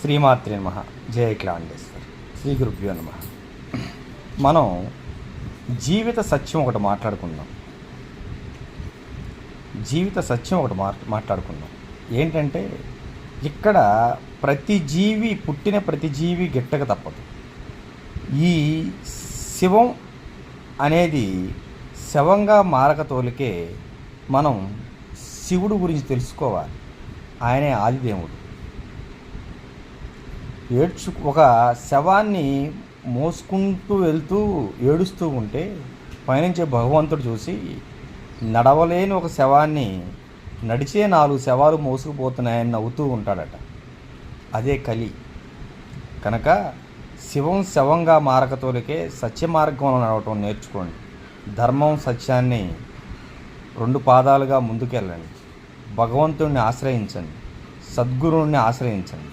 శ్రీమాత్రే నమః. జయ క్లాండేశ్వర్. శ్రీ గురుభ్యో నమః. మనం జీవిత సత్యం ఒకటి మాట్లాడుకుందాం. మాట్లాడుకుందాం ఏంటంటే, ఇక్కడ పుట్టిన ప్రతి జీవి గిట్టక తప్పదు. ఈ శివం అనేది శవంగా మారక తోలికే మనం శివుడు గురించి తెలుసుకోవాలి. ఆయనే ఆదిదేవుడు. ఒక శవాన్ని మోసుకుంటూ వెళ్తూ ఏడుస్తూ ఉంటే పయనించే భగవంతుడు చూసి, నడవలేని ఒక శవాన్ని నడిచే 4 శవాలు మోసుకుపోతున్నాయని నవ్వుతూ ఉంటాడట. అదే కలి. కనుక శవంగా మారకతోలికే సత్య మార్గంలో నడవటం నేర్చుకోండి. ధర్మం సత్యాన్ని 2 పాదాలుగా ముందుకెళ్ళండి. భగవంతుడిని ఆశ్రయించండి. సద్గురువుని ఆశ్రయించండి.